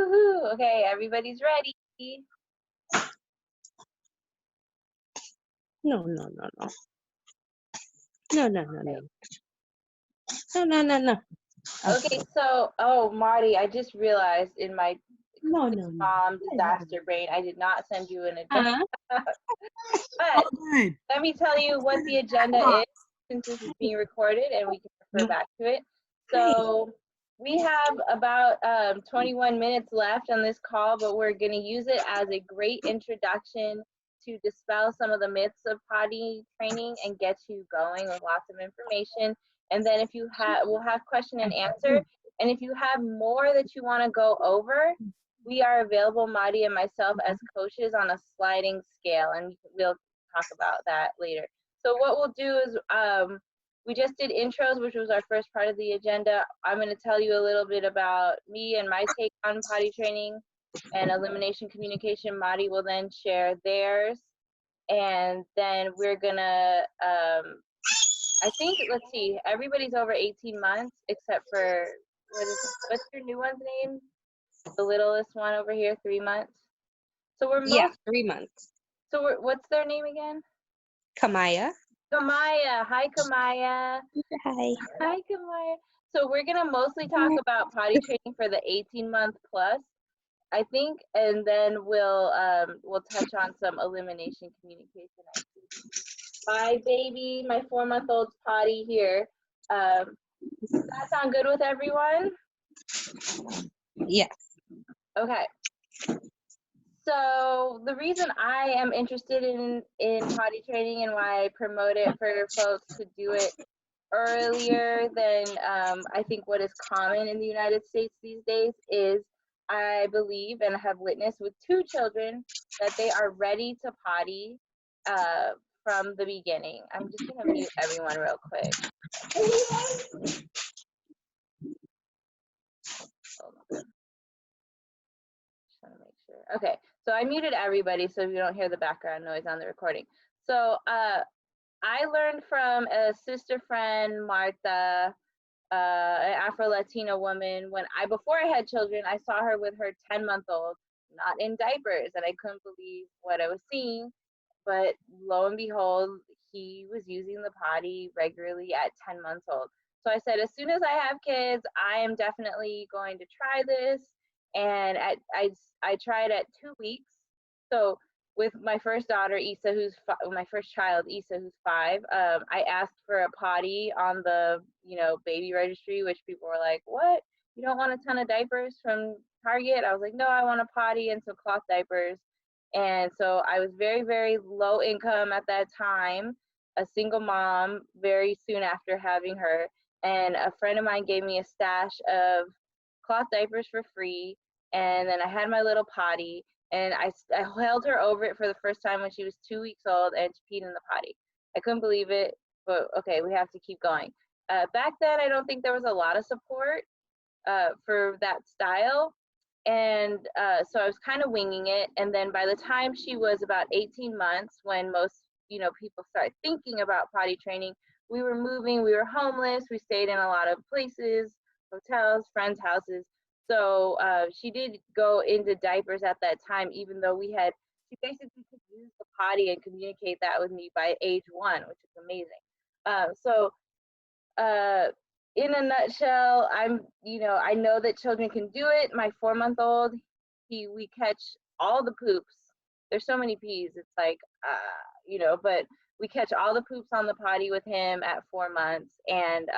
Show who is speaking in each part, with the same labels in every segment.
Speaker 1: Woohoo! Okay, everybody's ready.
Speaker 2: No, no, no, no. No, no, no, no. No, no, no, no.
Speaker 1: Okay, so, oh, Marty, I just realized in my
Speaker 2: No, no, no.
Speaker 1: mom disaster brain, I did not send you an agenda. But
Speaker 2: Good.
Speaker 1: let me tell you what the agenda is, since this is being recorded and we can refer back to it. So we have about 21 minutes left on this call, but we're going to use it as a great introduction to dispel some of the myths of potty training and get you going with lots of information. And then if you have, we'll have question and answer. And if you have more that you want to go over, we are available, Madi and myself, as coaches on a sliding scale, and we'll talk about that later. So what we'll do is we just did intros, which was our first part of the agenda. I'm going to tell you a little bit about me and my take on potty training and elimination communication. Madi will then share theirs. And then we're going to, I think, let's see, everybody's over 18 months except for, what's your new one's name? The littlest one over here, 3 months. So we're
Speaker 2: 3 months.
Speaker 1: So what's their name again?
Speaker 2: Kamaya.
Speaker 1: Kamaya. Hi, Kamaya.
Speaker 2: Hi.
Speaker 1: Hi, Kamaya. So we're gonna mostly talk about potty training for the 18-month plus, I think, and then we'll touch on some elimination communication. My baby, my 4-month-old's potty here. Does that sound good with everyone?
Speaker 2: Yes.
Speaker 1: Okay. So the reason I am interested in potty training and why I promote it for folks to do it earlier than I think what is common in the United States these days is I believe and have witnessed with 2 children that they are ready to potty from the beginning. I'm just going to mute everyone real quick. Hold on. Trying to make sure. Okay, so I muted everybody so you don't hear the background noise on the recording. So I learned from a sister friend, Martha, an Afro-Latina woman. Before I had children, I saw her with her 10-month-old, not in diapers, and I couldn't believe what I was seeing. But lo and behold, he was using the potty regularly at 10 months old. So I said, as soon as I have kids, I am definitely going to try this. And I tried at 2 weeks. So with my first daughter, Issa, my first child, Issa, who's 5, I asked for a potty on the, baby registry, which people were like, what? You don't want a ton of diapers from Target? I was like, no, I want a potty and some cloth diapers. And so I was very, very low income at that time, a single mom very soon after having her. And a friend of mine gave me a stash of cloth diapers for free. And then I had my little potty. And I held her over it for the first time when she was 2 weeks old, and she peed in the potty. I couldn't believe it, but okay, we have to keep going. Back then, I don't think there was a lot of support for that style. And so I was kind of winging it. And then by the time she was about 18 months, when most, people start thinking about potty training, we were moving, we were homeless, we stayed in a lot of places, hotels, friends' houses. So she did go into diapers at that time, even though she basically could use the potty and communicate that with me by age 1, which is amazing. In a nutshell, I know that children can do it. My 4-month-old, we catch all the poops. There's so many peas. It's like, but we catch all the poops on the potty with him at 4 months. And,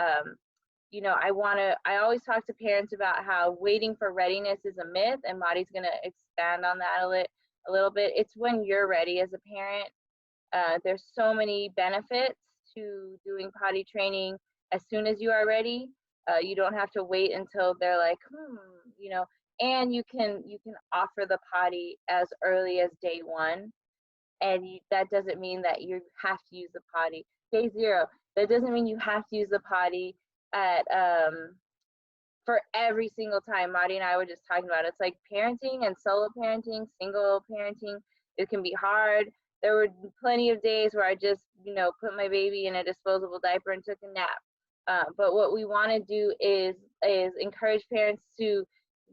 Speaker 1: I always talk to parents about how waiting for readiness is a myth, and Mari's going to expand on that a little bit. It's when you're ready as a parent. There's so many benefits to doing potty training as soon as you are ready. You don't have to wait until they're like, and you can offer the potty as early as day 1. And that doesn't mean that you have to use the potty. Day 0, that doesn't mean you have to use the potty for every single time. Mari and I were just talking about it. It's like parenting and solo parenting, single parenting. It can be hard. There were plenty of days where I just, put my baby in a disposable diaper and took a nap. But what we want to do is encourage parents to,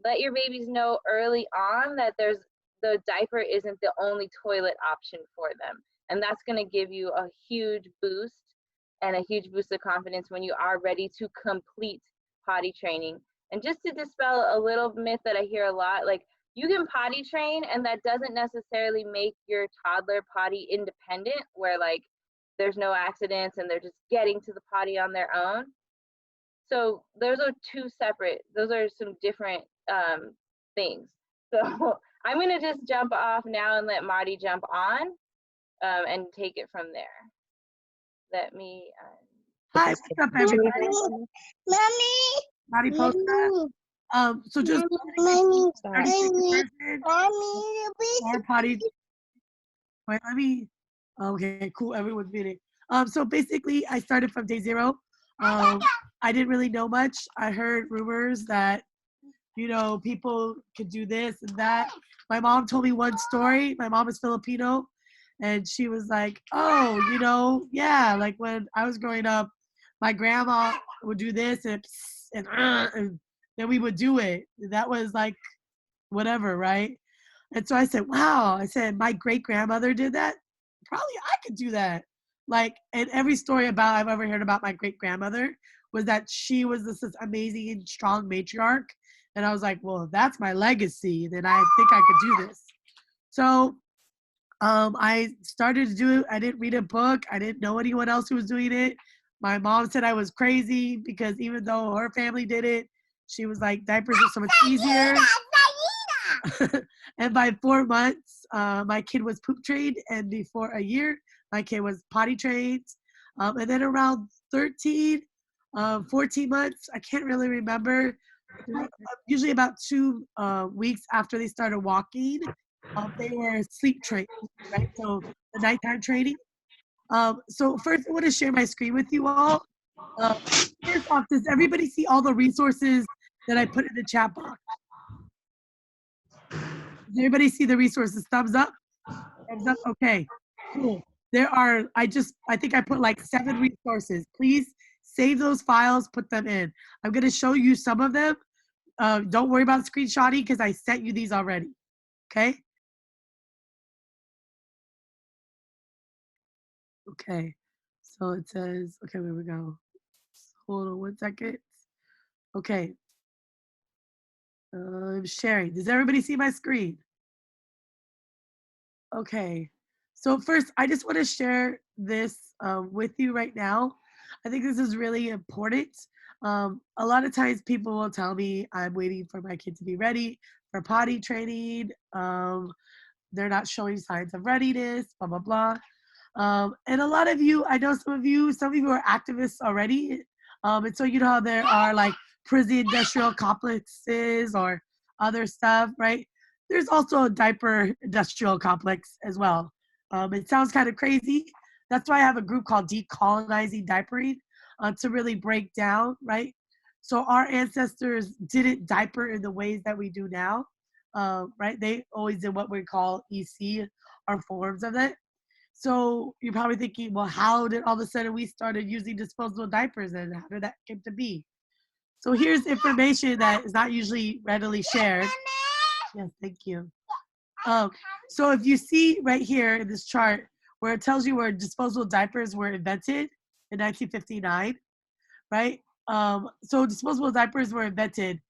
Speaker 1: let your babies know early on that the diaper isn't the only toilet option for them. And that's going to give you a huge boost and a huge boost of confidence when you are ready to complete potty training. And just to dispel a little myth that I hear a lot, like, you can potty train and that doesn't necessarily make your toddler potty independent, where like there's no accidents and they're just getting to the potty on their own. So those are those are some different things. So I'm gonna just jump off now and let Marty jump on and take it from there. Let me.
Speaker 3: Hi, what's up, everybody?
Speaker 2: Mommy.
Speaker 3: Mari Posa. So just more potty. Wait, let me. Okay, cool. Everyone's muted. So basically, I started from day 0. I didn't really know much. I heard rumors that, you know, people could do this and that. My mom told me one story. My mom is Filipino, and she was like, "Oh, you know, yeah, like when I was growing up, my grandma would do this and then we would do it. That was like whatever, right?" And so I said, "Wow." I said, "My great grandmother did that. Probably I could do that." Like, and every story about I've ever heard about my great grandmother was that she was this amazing and strong matriarch. And I was like, well, if that's my legacy, then I think I could do this. So I started to do it. I didn't read a book. I didn't know anyone else who was doing it. My mom said I was crazy because even though her family did it, she was like, diapers are so much easier. And by 4 months, my kid was poop trained. And before a year, my kid was potty trained. And then around 13, 14 months, I can't really remember, usually about 2 weeks after they started walking, they were sleep trained, right? So the nighttime training. So first I want to share my screen with you all. First off, does everybody see all the resources that I put in the chat box? Does everybody see the resources? Thumbs up? Thumbs up? Okay, cool. There are, I think I put like 7 resources. Please save those files, put them in. I'm gonna show you some of them. Don't worry about screenshotting because I sent you these already, okay? Okay, so it says, okay, where we go. Hold on 1 second. Okay, I'm sharing. Does everybody see my screen? Okay, so first, I just want to share this with you right now. I think this is really important. A lot of times people will tell me I'm waiting for my kid to be ready for potty training. They're not showing signs of readiness, blah, blah, blah. And a lot of you, I know some of you are activists already. And so you know how there are like prison industrial complexes or other stuff, right? There's also a diaper industrial complex as well. It sounds kind of crazy. That's why I have a group called Decolonizing Diapering to really break down, right? So our ancestors didn't diaper in the ways that we do now, right? They always did what we call EC or forms of it. So you're probably thinking, well, how did all of a sudden we started using disposable diapers and how did that come to be? So here's information that is not usually readily shared. Yes, thank you. So if you see right here in this chart where it tells you where disposable diapers were invented in 1959, right? So disposable diapers were invented.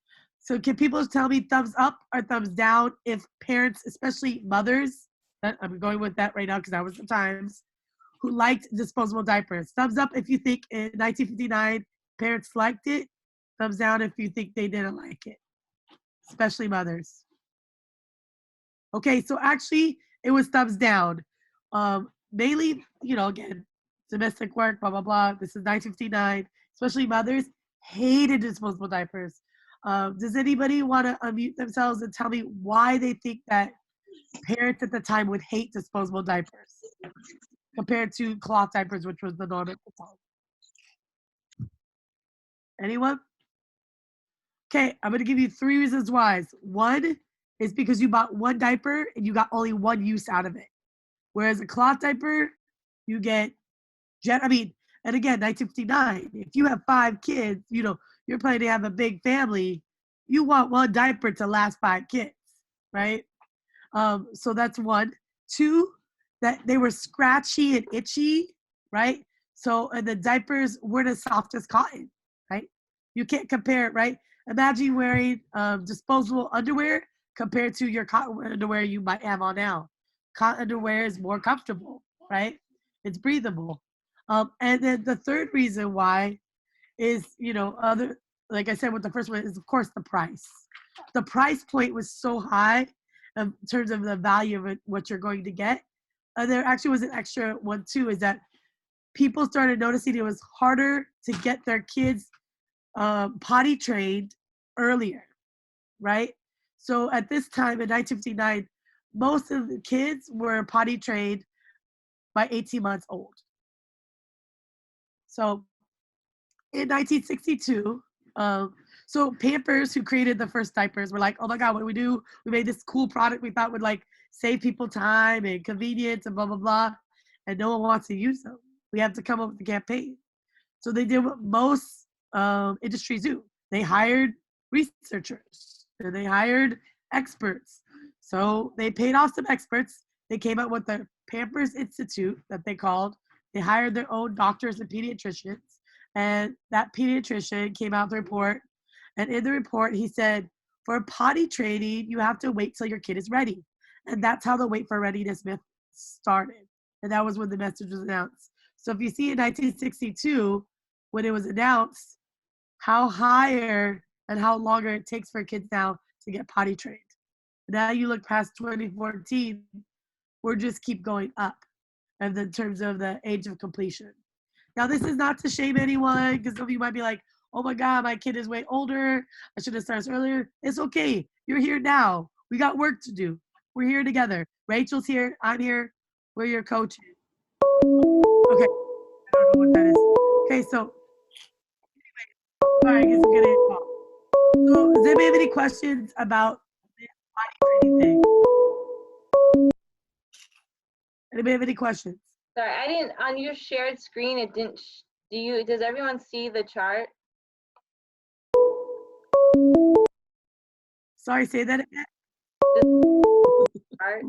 Speaker 3: So can people tell me thumbs up or thumbs down if parents, especially mothers, I'm going with that right now because that was the times, who liked disposable diapers? Thumbs up if you think in 1959 parents liked it. Thumbs down if you think they didn't like it, especially mothers. Okay, so actually it was thumbs down. Mainly, you know, again, domestic work, blah, blah, blah. This is 1959, especially mothers hated disposable diapers. Does anybody want to unmute themselves and tell me why they think that parents at the time would hate disposable diapers compared to cloth diapers, which was the norm at the time? Anyone? Okay, I'm gonna give you 3 reasons why. One is because you bought 1 diaper and you got only 1 use out of it. Whereas a cloth diaper, you get, and again, 1959, if you have 5 kids, you know, you're planning to have a big family, you want one diaper to last 5 kids, right? So that's one. Two, that they were scratchy and itchy, right? So, and the diapers weren't as soft as cotton, right? You can't compare it, right? Imagine wearing disposable underwear compared to your cotton underwear you might have on now. Cotton underwear is more comfortable, right? It's breathable. And then the third reason why is, other, like I said with the first one, is of course the price. The price point was so high in terms of the value of it, what you're going to get. There actually was an extra one too, is that people started noticing it was harder to get their kids potty trained earlier, right? So at this time in 1959, most of the kids were potty trained by 18 months old. So in 1962, so Pampers, who created the first diapers, were like, oh my God, what do we do? We made this cool product we thought would like save people time and convenience and blah, blah, blah. And no one wants to use them. We have to come up with a campaign. So they did what most industries do. They hired researchers and they hired experts. So they paid off some experts. They came up with the Pampers Institute that they called. They hired their own doctors and pediatricians. And that pediatrician came out with a report. And in the report, he said, for potty training, you have to wait till your kid is ready. And that's how the wait for readiness myth started. And that was when the message was announced. So if you see in 1962, when it was announced, how higher and how longer it takes for kids now to get potty trained. Now you look past 2014, we're just keep going up and in terms of the age of completion. Now, this is not to shame anyone, because some of you might be like, oh my God, my kid is way older. I should have started earlier. It's okay. You're here now. We got work to do. We're here together. Rachel's here. I'm here. We're your coaches. Okay. I don't know what that is. Okay, so anyway, sorry, I guess I'm getting a call. So does anybody have any questions about this potty training thing? Anybody have any questions?
Speaker 1: Sorry, I didn't, on your shared screen, it didn't, does everyone see the chart?
Speaker 3: Sorry, say that again.
Speaker 1: Chart?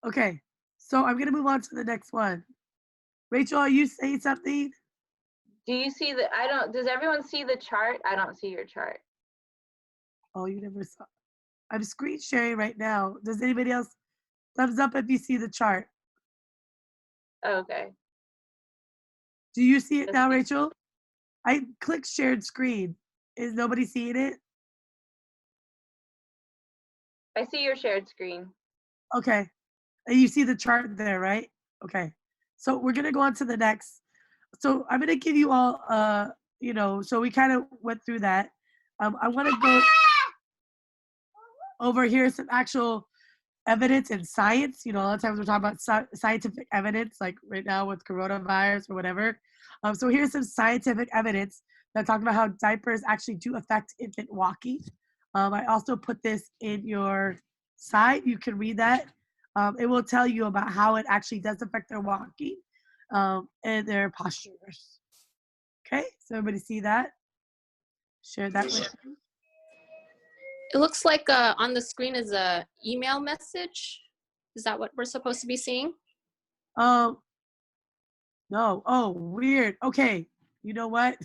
Speaker 3: Okay, so I'm gonna move on to the next one. Rachel, are you saying something?
Speaker 1: Do you see the, does everyone see the chart? I don't see your chart.
Speaker 3: Oh, you never saw. I'm screen sharing right now. Does anybody else? Thumbs up if you see the chart.
Speaker 1: Okay.
Speaker 3: Do you see it now, Rachel? I clicked shared screen. Is nobody seeing it?
Speaker 1: I see your shared screen.
Speaker 3: Okay. And you see the chart there, right? Okay. So we're gonna go on to the next. So I'm gonna give you all so we kind of went through that. I want to go over here some actual evidence and science. A lot of times we're talking about scientific evidence, like right now with coronavirus or whatever. So here's some scientific evidence that talk about how diapers actually do affect infant walking. I also put this in your site. You can read that. It will tell you about how it actually does affect their walking and their postures. Okay, so everybody see that? Share that with me.
Speaker 4: It looks like on the screen is a email message. Is that what we're supposed to be seeing?
Speaker 3: No. Oh, weird. Okay. You know what?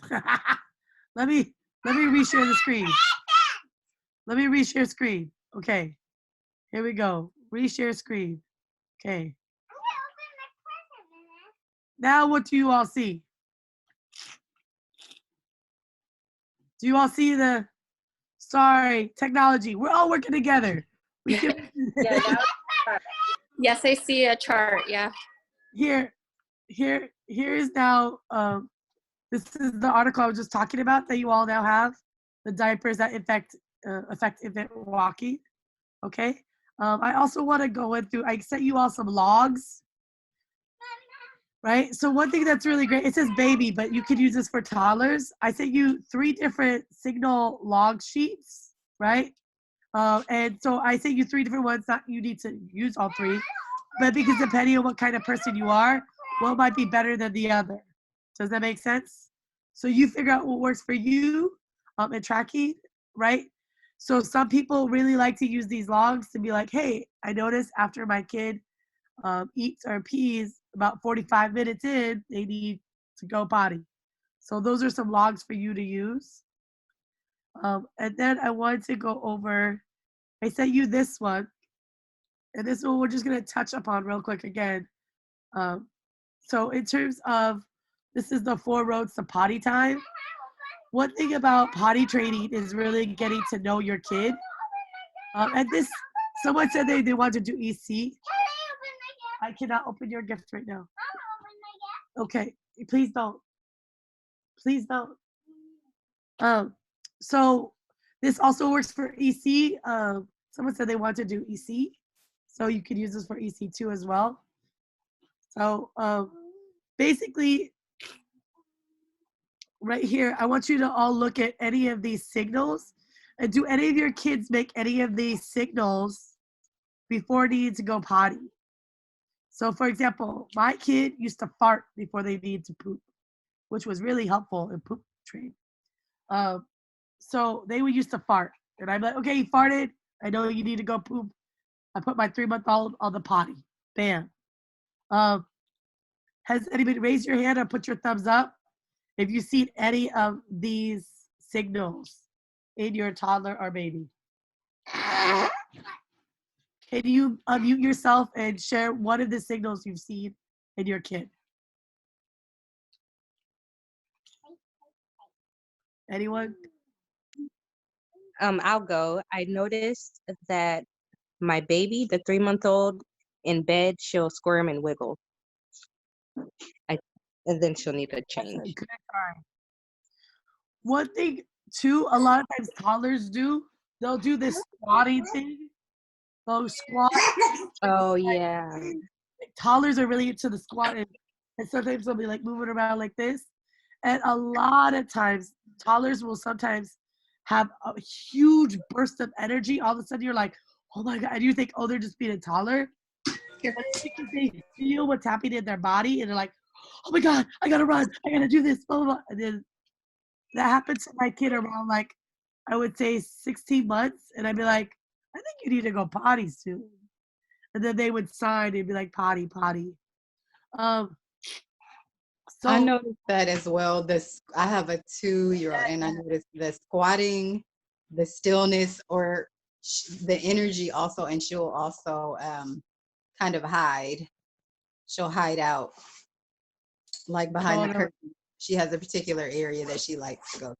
Speaker 3: let me reshare the screen. Let me reshare screen. Okay. Here we go. Reshare screen. Okay. Now what do you all see? Do you all see the, sorry, technology. We're all working together. We can
Speaker 1: Yeah,
Speaker 4: Yes, I see a chart. Yeah.
Speaker 3: here is now, this is the article I was just talking about that you all now have, the diapers that affect infant walking. Okay. I also want to go through, I sent you all some logs, right? So one thing that's really great, it says baby, but you could use this for toddlers. I sent you 3 different signal log sheets, right? And so I sent you 3 different ones, not you need to use all 3, but because depending on what kind of person you are, one might be better than the other. Does that make sense? So you figure out what works for you and tracking, right? So some people really like to use these logs to be like, hey, I noticed after my kid eats or pees about 45 minutes in, they need to go potty. So those are some logs for you to use. And then I wanted to go over, I sent you this one. And this one we're just going to touch upon real quick again. So in terms of, this is the 4 roads to potty time. One thing about potty training is really getting to know your kid. And this, someone said they want to do EC. I cannot open your gift right now. Okay, please don't. Please don't. So this also works for EC. Someone said they want to do EC. So you could use this for EC too as well. So basically, right here, I want you to all look at any of these signals. And do any of your kids make any of these signals before needing to go potty? So for example, my kid used to fart before they needed to poop, which was really helpful in poop training. So they would used to fart. And I'm like, okay, you farted. I know you need to go poop. I put my 3-month-old on the potty. Bam. Has anybody raised your hand or put your thumbs up if you've seen any of these signals in your toddler or baby? Can you unmute yourself and share one of the signals you've seen in your kid? Anyone?
Speaker 2: I'll go. I noticed that my baby, the 3-month-old, in bed, she'll squirm and wiggle. And then she'll need a change.
Speaker 3: One thing, too, a lot of times toddlers do, they'll do this squatting thing. They'll squat.
Speaker 2: Oh, yeah.
Speaker 3: Toddlers are really into the squat, and sometimes they'll be like moving around like this. And a lot of times, toddlers will sometimes have a huge burst of energy. All of a sudden, you're like, oh my God. And you think, oh, they're just being a toddler. Because they feel what's happening in their body, and they're like, oh my God, I gotta run. I gotta do this, blah, blah, blah. And then that happens to my kid around, like, I would say 16 months. And I'd be like, I think you need to go potty soon. And then they would sign and be like, potty, potty. So
Speaker 5: I noticed that as well. I have a 2-year-old, and I noticed the squatting, the stillness, or the energy also, and she'll also kind of hide. She'll hide out, like behind the curtain. She has a particular area that she likes to go to.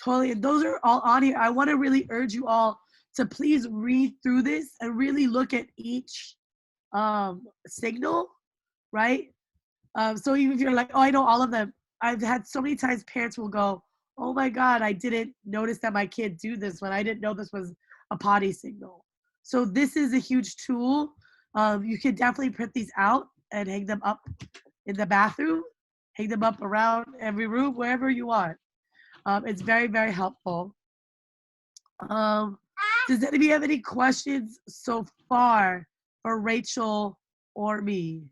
Speaker 3: Totally. And those are all on here. I want to really urge you all to please read through this and really look at each signal, right? So even if you're like, oh, I know all of them, I've had so many times parents will go, oh my God, I didn't notice that my kid do this when I didn't know this was a potty signal. So this is a huge tool. You can definitely print these out and hang them up in the bathroom, hang them up around every room, wherever you want. It's very, very helpful. Does anybody have any questions so far for Rachel or me?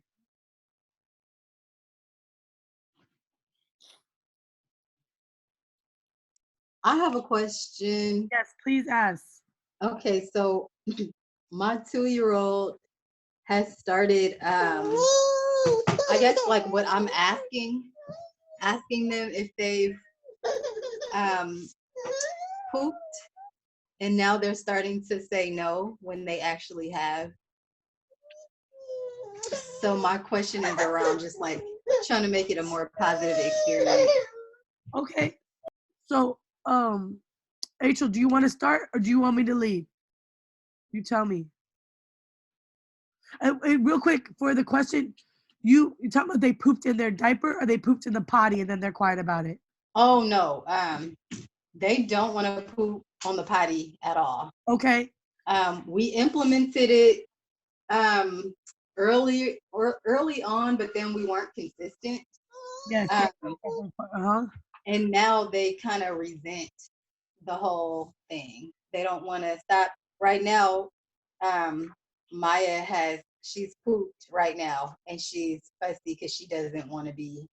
Speaker 5: I have a question.
Speaker 3: Yes, please ask.
Speaker 5: Okay, so my 2-year-old has started, I guess, like, what I'm asking them if they've pooped, and now they're starting to say no when they actually have. So my question is around just like trying to make it a more positive experience.
Speaker 3: Okay. So, Rachel, do you want to start or do you want me to lead? You tell me. And real quick, for the question, you talking about they pooped in their diaper or they pooped in the potty and then they're quiet about it?
Speaker 5: Oh no, they don't want to poop on the potty at all.
Speaker 3: Okay.
Speaker 5: We implemented it early on, but then we weren't consistent.
Speaker 3: Yes.
Speaker 5: And now they kind of resent the whole thing. They don't want to stop. Right now, Maya she's pooped right now, and she's fussy because she doesn't want to be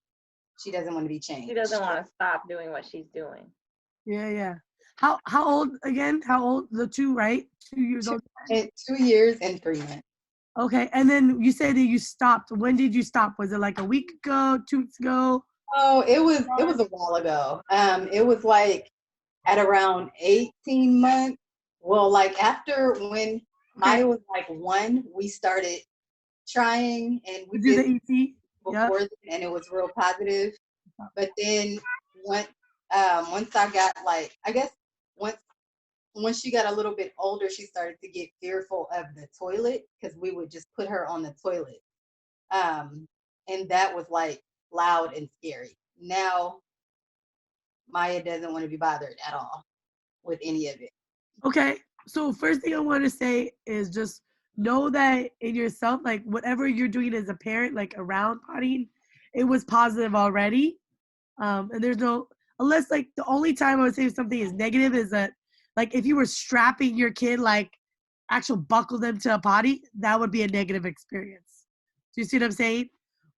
Speaker 5: she doesn't want to be changed.
Speaker 1: She doesn't want to stop doing what she's doing.
Speaker 3: Yeah. How old again? How old? The two, right? 2 years old.
Speaker 5: 2 years and 3 months.
Speaker 3: Okay, and then you said that you stopped. When did you stop? Was it like a week ago, 2 weeks ago?
Speaker 5: Oh, it was a while ago. It was like at around 18 months. Well, like after when Maya was like 1, we started trying, and we
Speaker 3: do
Speaker 5: did
Speaker 3: the ET
Speaker 5: before then, and it was real positive. But then once I got like, I guess once she got a little bit older, she started to get fearful of the toilet because we would just put her on the toilet. And that was like loud and scary. Now Maya doesn't want to be bothered at all with any of it.
Speaker 3: Okay, so first thing I want to say is just know that in yourself, like whatever you're doing as a parent, like around pottying, it was positive already. And there's no, unless like the only time I would say something is negative is that like if you were strapping your kid, like actual buckle them to a potty, that would be a negative experience. Do you see what I'm saying?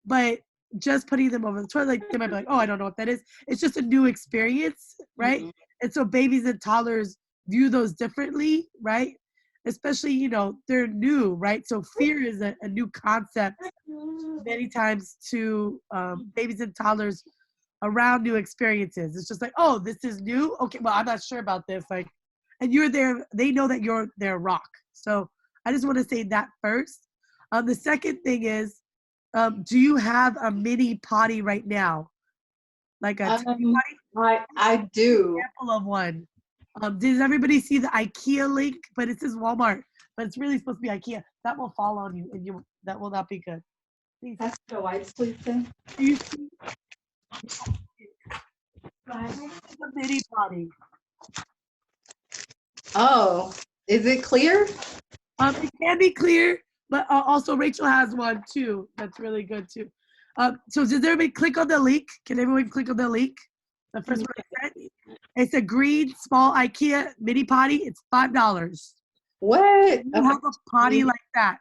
Speaker 3: But just putting them over the toilet, like they might be like, oh, I don't know what that is. It's just a new experience, right?
Speaker 5: Mm-hmm.
Speaker 3: And so babies and toddlers view those differently, right? Especially, you know, they're new, right? So fear is a new concept many times to babies and toddlers around new experiences. It's just like, oh, this is new. Okay, well, I'm not sure about this. Like, and you're there. They know that you're their rock. So I just want to say that first. The second thing is, do you have a mini potty right now? Like a tiny potty?
Speaker 5: I do.
Speaker 3: Example of one. Does everybody see the IKEA link? But it says Walmart, but it's really supposed to be IKEA. That will fall on you, and that will not be good. Please.
Speaker 5: That's the wipes, please. Then.
Speaker 3: Do you see the mini potty?
Speaker 5: Oh, is it clear?
Speaker 3: It can be clear, but also Rachel has one too. That's really good too. So does everybody click on the link? Can everyone click on the link? The first one I sent. It's a green small IKEA mini potty. It's $5.
Speaker 5: What?
Speaker 3: You have a potty like that.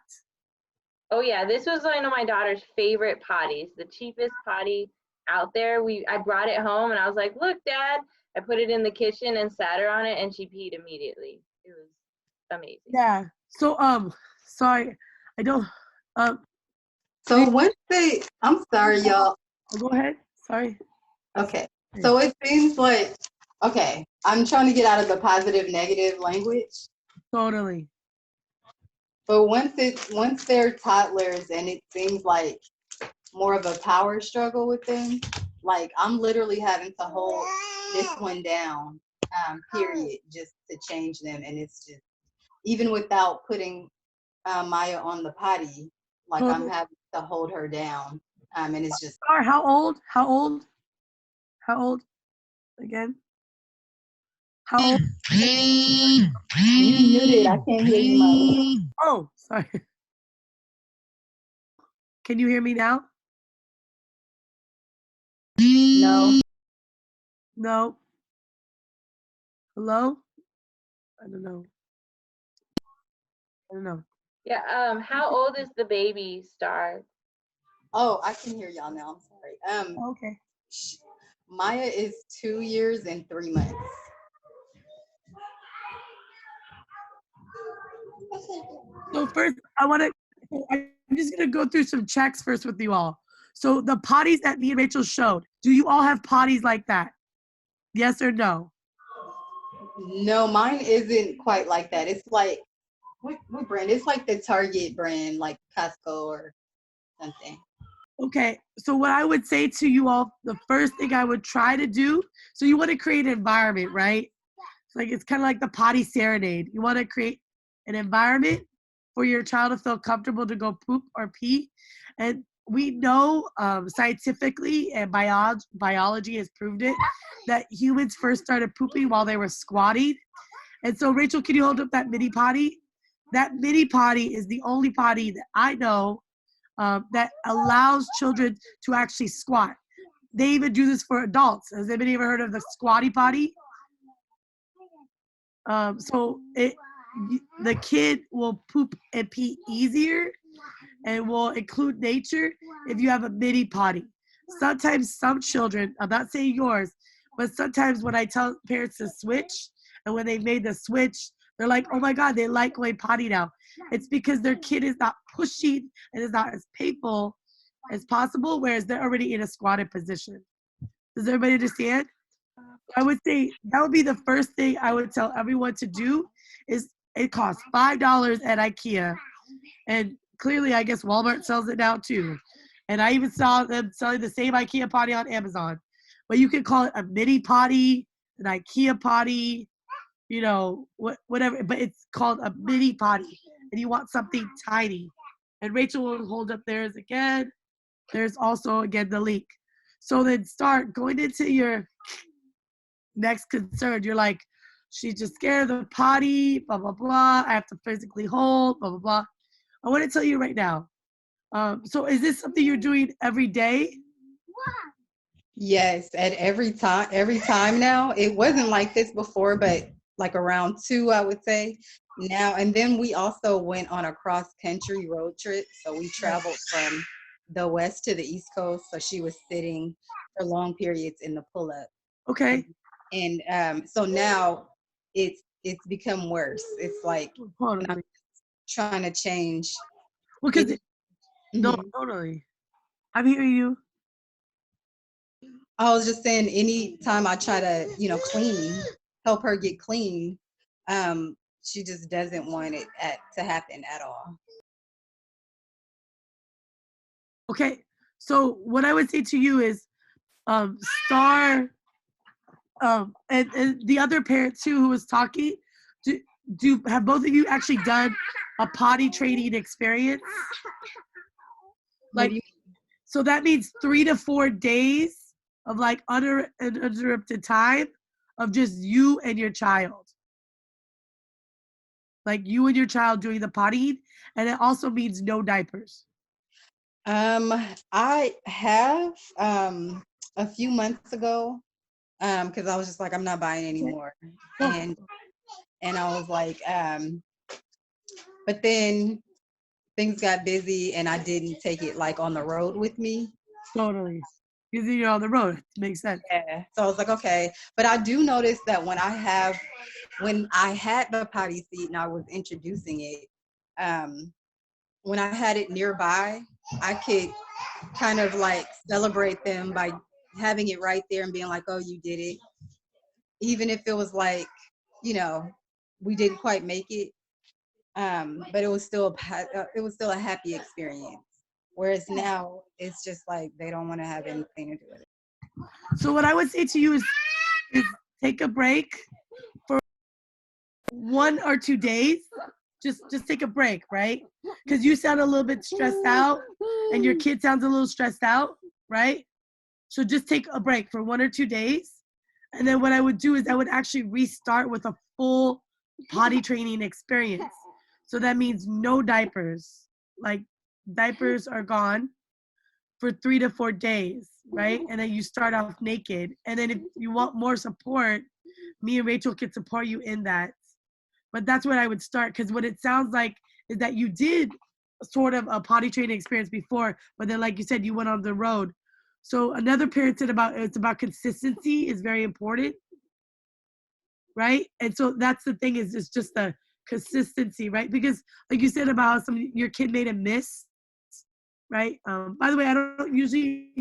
Speaker 1: Oh yeah, this was one of my daughter's favorite potties, the cheapest potty out there. I brought it home and I was like, look, Dad. I put it in the kitchen and sat her on it and she peed immediately. It was amazing.
Speaker 3: Yeah. So sorry, I don't
Speaker 5: So once I'm sorry, y'all.
Speaker 3: go ahead. Sorry.
Speaker 5: Okay. So it seems like, okay, I'm trying to get out of the positive negative language.
Speaker 3: Totally.
Speaker 5: But once they're toddlers and it seems like more of a power struggle with them, like I'm literally having to hold this one down, period, just to change them. And it's just, even without putting Maya on the potty, like I'm having to hold her down. And it's just.
Speaker 3: How old? How old? How old? Again? How old?
Speaker 5: You muted. I can't hear you, Maya.
Speaker 3: Oh, sorry. Can you hear me now?
Speaker 5: No.
Speaker 3: No. Hello? I don't know.
Speaker 1: Yeah, how old is the baby, Star?
Speaker 5: Oh, I can hear y'all now. I'm sorry.
Speaker 3: Okay.
Speaker 5: Maya is 2 years and 3 months.
Speaker 3: So first, I'm just gonna go through some checks first with you all. So the potties that me and Rachel showed, do you all have potties like that? Yes or no?
Speaker 5: No, mine isn't quite like that. It's like, what brand? It's like the Target brand, like Costco or something.
Speaker 3: Okay, so what I would say to you all, the first thing I would try to do, so you want to create an environment, right? It's kind of like the potty serenade. You want to create an environment for your child to feel comfortable to go poop or pee. And we know scientifically, and biology has proved it, that humans first started pooping while they were squatting. And so, Rachel, can you hold up that mini potty? That mini potty is the only potty that I know that allows children to actually squat. They even do this for adults. Has anybody ever heard of the squatty potty? The kid will poop and pee easier and will include nature if you have a mini potty. sometimes some children, I'm not saying yours, but sometimes when I tell parents to switch, and when they made the switch, they're like, oh my God, they like going potty now. It's because their kid is not pushing and is not as painful as possible, whereas they're already in a squatted position. Does everybody understand? I would say that would be the first thing I would tell everyone to do. Is it costs $5 at IKEA, and clearly I guess Walmart sells it now too. And I even saw them selling the same IKEA potty on Amazon. But you can call it a mini potty, an IKEA potty, you know, whatever. But it's called a mini potty, and you want something tiny. And Rachel will hold up theirs again. There's also again the link. So then start going into your next concern. You're like, she's just scared of the potty, blah, blah, blah. I have to physically hold, blah, blah, blah. I want to tell you right now. So is this something you're doing every day?
Speaker 5: Yes, at every time now. It wasn't like this before, but like around 2, I would say now. And then we also went on a cross-country road trip. So we traveled from the west to the east coast. So she was sitting for long periods in the pull-up.
Speaker 3: Okay.
Speaker 5: And so now it's become worse. It's like
Speaker 3: Totally.
Speaker 5: trying to change.
Speaker 3: Well, because no, totally. I'm hearing you.
Speaker 5: I was just saying, anytime I try to, help her get clean, she just doesn't want it to happen at all.
Speaker 3: Okay. So what I would say to you is, and the other parent too who was talking, have both of you actually done a potty training experience? Like, so that means 3 to 4 days of like uninterrupted time of just you and your child. Like you and your child doing the potty, and it also means no diapers.
Speaker 5: I have a few months ago, because I was just like, I'm not buying anymore. And I was like, but then things got busy and I didn't take it like on the road with me.
Speaker 3: Totally. Because you're on the road. It makes sense.
Speaker 5: Yeah. So I was like, okay. But I do notice that when I had the potty seat and I was introducing it, when I had it nearby, I could kind of like celebrate them by having it right there and being like, oh, you did it. Even if it was like, we didn't quite make it. But it was still a happy experience. Whereas now it's just like they don't want to have anything to do with it.
Speaker 3: So what I would say to you is take a break for 1 or 2 days. Just take a break, right? Because you sound a little bit stressed out and your kid sounds a little stressed out, right? So just take a break for 1 or 2 days. And then what I would do is I would actually restart with a full potty training experience. So that means no diapers. Like diapers are gone for 3 to 4 days, right? And then you start off naked. And then if you want more support, me and Rachel can support you in that. But that's what I would start, because what it sounds like is that you did sort of a potty training experience before, but then like you said, you went on the road. So another parent said it's about consistency is very important, right? And so that's the thing, is it's just the consistency, right? Because like you said about your kid made a miss, right? By the way, I don't usually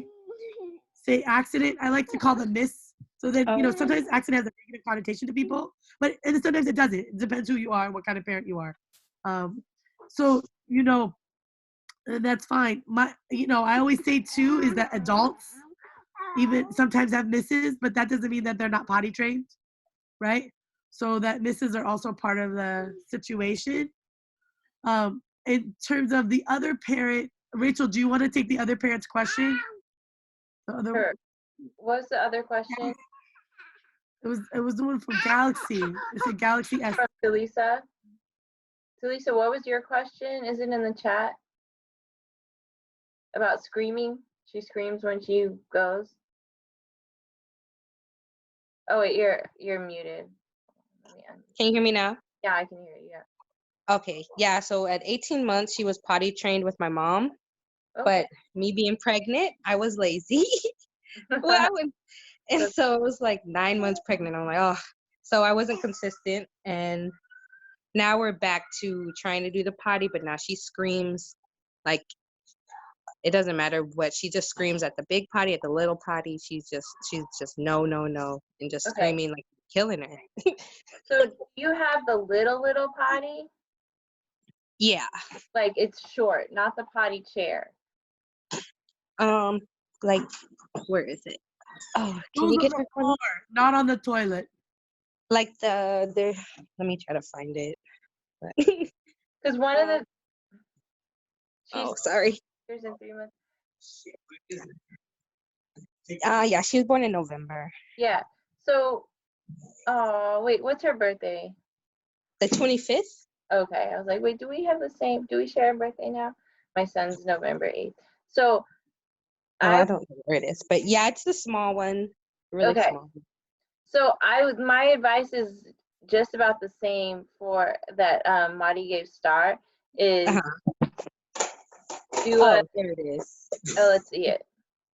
Speaker 3: say accident. I like to call them miss. So that, sometimes accident has a negative connotation to people, and sometimes it doesn't. It depends who you are and what kind of parent you are. So, that's fine. I always say too, is that adults even sometimes have misses, but that doesn't mean that they're not potty trained, right? So that misses are also part of the situation. In terms of the other parent, Rachel, do you want to take the other parent's question?
Speaker 1: Sure. What's the other question?
Speaker 3: It was the one from Galaxy. It's a Galaxy S.
Speaker 1: From Talisa. Talisa, what was your question? Is it in the chat? About screaming? She screams when she goes. Oh wait, you're muted.
Speaker 2: Can you hear me now?
Speaker 1: Yeah, I can hear you. Yeah.
Speaker 2: Okay. Yeah. So at 18 months, she was potty trained with my mom. But me being pregnant, I was lazy. Well, and so it was like 9 months pregnant. I'm like, oh, so I wasn't consistent. And now we're back to trying to do the potty, but now she screams like it doesn't matter what. She just screams at the big potty, at the little potty. She's just no, no, no, and just screaming like killing her.
Speaker 1: So you have the little potty?
Speaker 2: Yeah.
Speaker 1: Like it's short, not the potty chair.
Speaker 2: Like where is it? Oh, can
Speaker 3: Those
Speaker 2: you
Speaker 3: on
Speaker 2: get
Speaker 3: the
Speaker 2: her for me?
Speaker 3: floor, not on the toilet.
Speaker 2: Like the let me try to find it.
Speaker 1: Because one of the
Speaker 2: Oh, sorry.
Speaker 1: years and 3 months.
Speaker 2: Yeah, she was born in November.
Speaker 1: Yeah. So, oh wait, what's her birthday?
Speaker 2: The 25th.
Speaker 1: Okay, I was like, wait, do we have the same? Do we share a birthday now? My son's November 8th. So,
Speaker 2: I don't know where it is, but yeah, it's the small one, really small.
Speaker 1: So my advice is just about the same for that Mari gave Star is do a,
Speaker 2: there it is.
Speaker 1: oh, let's see it.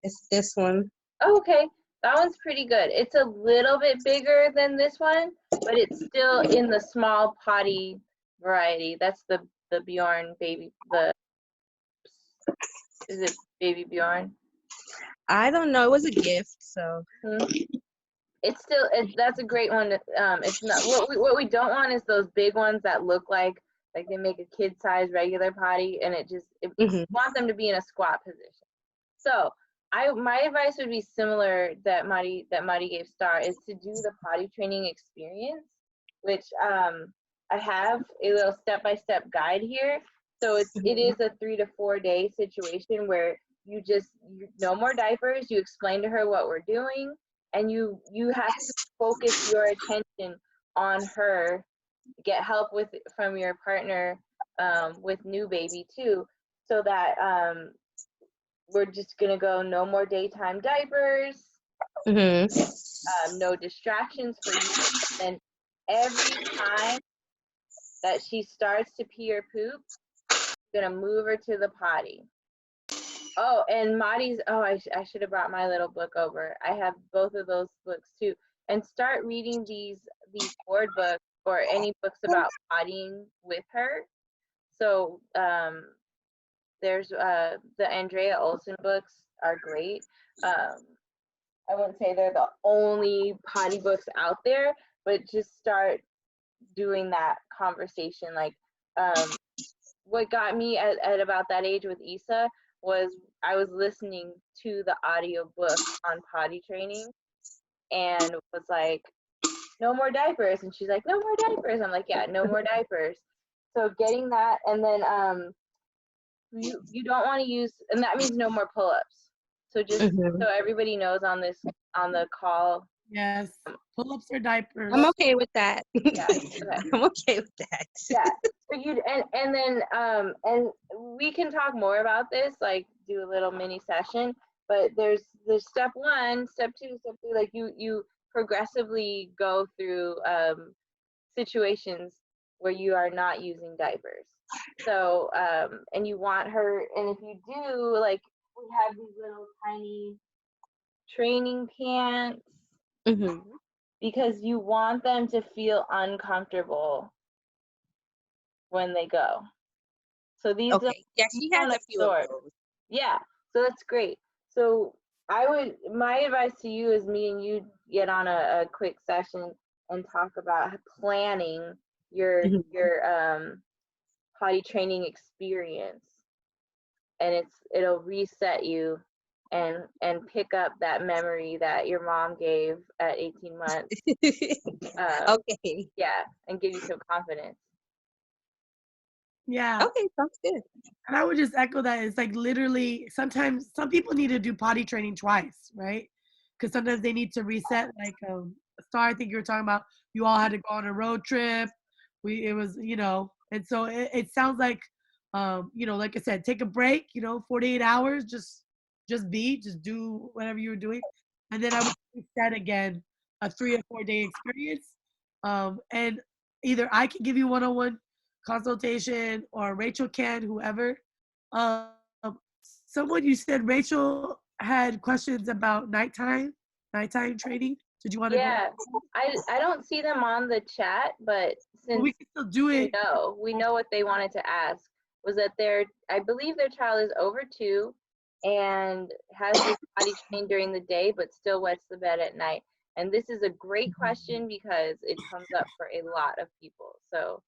Speaker 2: It's this one.
Speaker 1: Oh, okay, that one's pretty good. It's a little bit bigger than this one, but it's still in the small potty variety. That's the Bjorn baby. Is it baby Bjorn?
Speaker 2: I don't know. It was a gift, so.
Speaker 1: It's still that's a great one. It's not what we don't want is those big ones that look like they make a kid size regular potty, and we want them to be in a squat position. So my advice would be similar that Mari gave Star, is to do the potty training experience, which I have a little step-by-step guide here. So it is a 3 to 4 day situation where you no more diapers. You explain to her what we're doing. And you have to focus your attention on her, get help from your partner with new baby too, so that we're just gonna go no more daytime diapers, no distractions for you. And every time that she starts to pee or poop, you're gonna move her to the potty. Oh, and Mari's, I should have brought my little book over. I have both of those books too. And start reading these board books or any books about pottying with her. So there's the Andrea Olson books are great. I wouldn't say they're the only potty books out there, but just start doing that conversation. Like what got me at about that age with Issa was I was listening to the audio book on potty training and was like, no more diapers. And she's like, no more diapers. I'm like, yeah, no more diapers. So getting that, and then you don't want to use, and that means no more pull-ups. So just so everybody knows on the call.
Speaker 3: Yes, pull-ups or diapers.
Speaker 2: I'm okay with that.
Speaker 1: Yeah, okay.
Speaker 2: I'm okay with that.
Speaker 1: Yeah. So and then and we can talk more about this, like do a little mini session. But there's step 1, step 2, step 3. Like you progressively go through situations where you are not using diapers. So and you want her, and if you do, like we have these little tiny training pants. Because you want them to feel uncomfortable when they go. So these
Speaker 2: are, yeah, she has a few of those.
Speaker 1: Yeah, so that's great. So my advice to you is me and you get on a quick session and talk about planning your potty training experience, and it'll reset you and pick up that memory that your mom gave at 18 months.
Speaker 2: Okay.
Speaker 1: Yeah, and give you some confidence.
Speaker 3: Yeah.
Speaker 2: Okay, sounds good.
Speaker 3: And I would just echo that. It's like literally sometimes some people need to do potty training twice, right? Because sometimes they need to reset. Like Star, I think you were talking about, you all had to go on a road trip. It was, and so it sounds like, like I said, take a break, 48 hours, just do whatever you were doing. And then I would reset again, a 3 or 4 day experience. And either I can give you one-on-one consultation or Rachel can, whoever, someone, you said Rachel had questions about nighttime training. Did you want to
Speaker 1: Yeah,
Speaker 3: go?
Speaker 1: I don't see them on the chat, but
Speaker 3: Well,
Speaker 1: since
Speaker 3: we can still do it.
Speaker 1: we know what they wanted to ask was that I believe their child is over 2 and has this potty trained during the day, but still wets the bed at night. And this is a great question because it comes up for a lot of people. So.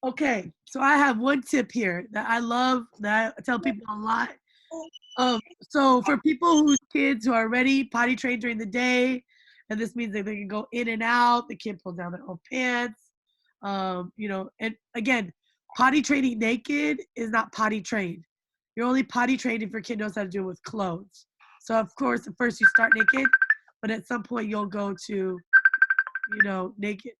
Speaker 3: Okay, so I have one tip here that I love, that I tell people a lot. So for people whose kids who are already potty trained during the day, and this means that they can go in and out, the kid pulls down their own pants, and again, potty training naked is not potty trained. You're only potty trained if your kid knows how to do it with clothes. So of course, at first you start naked, but at some point you'll go to, naked.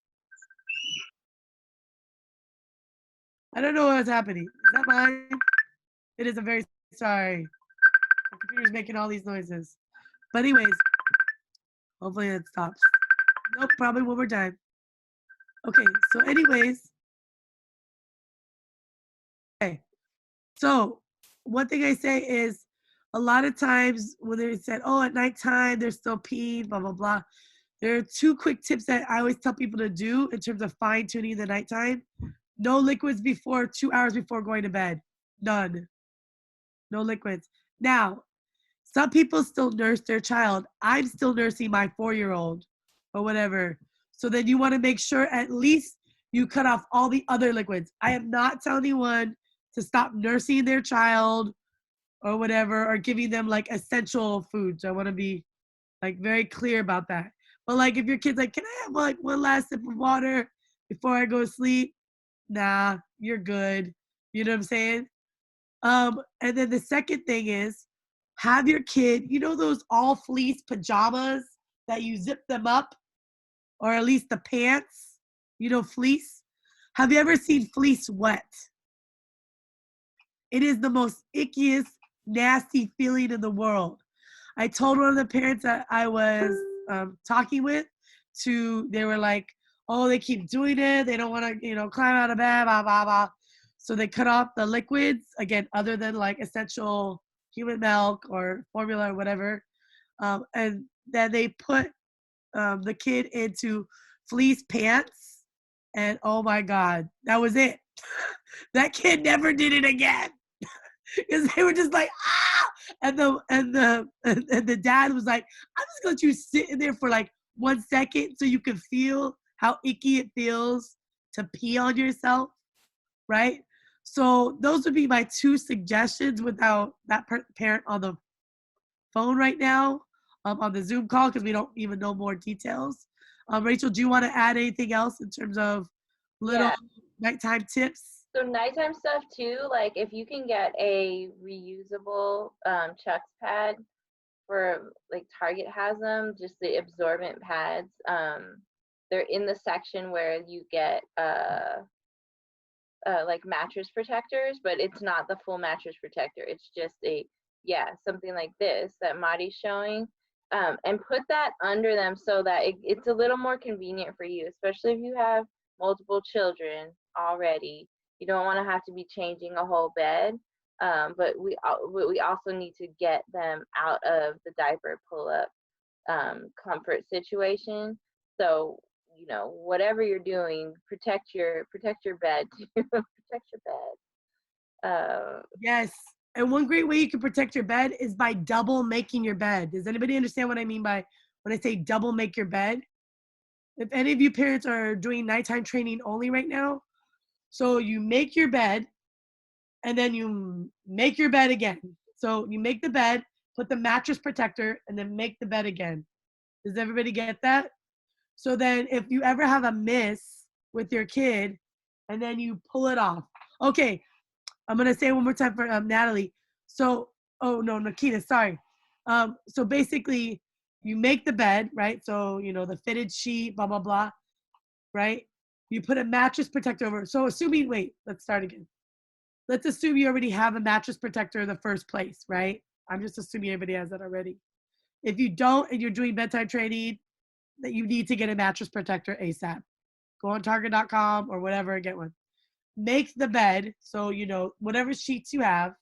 Speaker 3: I don't know what's happening. Is that mine? It is. I'm very sorry. The computer's making all these noises. But anyways, hopefully it stops. Nope, probably one more time. Okay, so anyways. Okay, so one thing I say is a lot of times when they said, oh, at nighttime, they're still peeing, blah, blah, blah. There are 2 quick tips that I always tell people to do in terms of fine tuning the nighttime. No liquids before 2 hours before going to bed. None. No liquids. Now, some people still nurse their child. I'm still nursing my 4-year-old or whatever. So then you want to make sure at least you cut off all the other liquids. I am not telling anyone to stop nursing their child or whatever, or giving them like essential foods. I want to be like very clear about that. But like if your kid's like, can I have like one last sip of water before I go to sleep? Nah, you're good. You know what I'm saying? And then the second thing is have your kid, those all fleece pajamas that you zip them up, or at least the pants, fleece. Have you ever seen fleece wet? It is the most ickiest, nasty feeling in the world. I told one of the parents that I was talking with they were like, oh, they keep doing it. They don't want to, climb out of bed, blah, blah, blah. So they cut off the liquids, again, other than like essential human milk or formula or whatever. And then they put the kid into fleece pants. And oh my God, that was it. That kid never did it again. Because they were just like, ah! And the dad was like, I'm just gonna let you sit in there for like 1 second so you can feel how icky it feels to pee on yourself, right? So those would be my 2 suggestions without that parent on the phone right now, on the Zoom call, because we don't even know more details. Rachel, do you want to add anything else in terms of little nighttime tips?
Speaker 1: So nighttime stuff too, like if you can get a reusable Chucks pad, for like Target has them, just the absorbent pads. They're in the section where you get like mattress protectors, but it's not the full mattress protector. It's just something like this that Mari's showing. And put that under them so that it's a little more convenient for you, especially if you have multiple children already. You don't want to have to be changing a whole bed, but we also need to get them out of the diaper pull-up comfort situation. So whatever you're doing, protect your bed too. Protect your bed.
Speaker 3: Yes. And one great way you can protect your bed is by double making your bed. Does anybody understand what I mean by when I say double make your bed? If any of you parents are doing nighttime training only right now, so you make your bed and then you make your bed again. So you make the bed, put the mattress protector, and then make the bed again. Does everybody get that? So then if you ever have a miss with your kid and then you pull it off. Okay, I'm going to say it one more time for Natalie. So, oh no, Nikita, sorry. So basically you make the bed, right? So, the fitted sheet, blah, blah, blah, right? You put a mattress protector over. So let's start again. Let's assume you already have a mattress protector in the first place, right? I'm just assuming everybody has that already. If you don't and you're doing bedtime training, that you need to get a mattress protector ASAP. Go on Target.com or whatever and get one. Make the bed, so whatever sheets you have,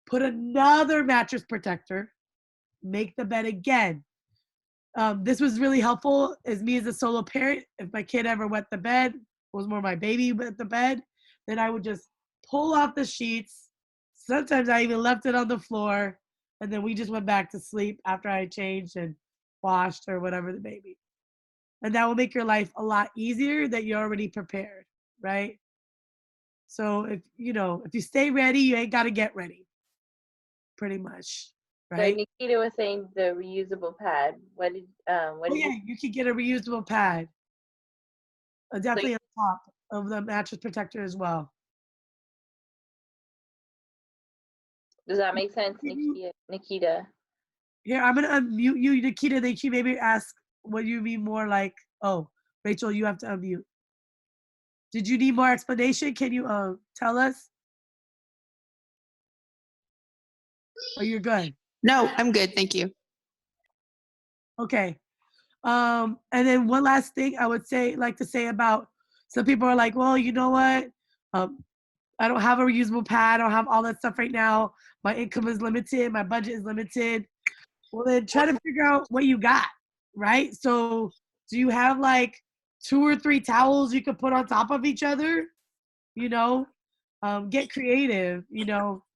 Speaker 3: put another mattress protector, make the bed again. This was really helpful as me as a solo parent. If my kid ever wet the bed, was more my baby wet the bed, then I would just pull off the sheets. Sometimes I even left it on the floor, and then we just went back to sleep after I changed and washed or whatever the baby. And that will make your life a lot easier that you're already prepared, right? So if you stay ready, you ain't got to get ready, pretty much,
Speaker 1: So
Speaker 3: right?
Speaker 1: Nikita was saying the reusable pad. What did
Speaker 3: Oh yeah, you could get a reusable pad, definitely on top of the mattress protector as well.
Speaker 1: does that make sense, Nikita?
Speaker 3: Here, I'm gonna unmute you, Nikita. Then she maybe ask what you mean more like. Oh, Rachel, you have to unmute. Did you need more explanation? Can you tell us? Or you're good?
Speaker 6: No, I'm good. Thank you.
Speaker 3: Okay. And then one last thing I would like to say about some people are like, well, you know what? I don't have a reusable pad. I don't have all that stuff right now. My income is limited. My budget is limited. Well, then try to figure out what you got, right? So do you have like 2 or 3 towels you could put on top of each other? Get creative.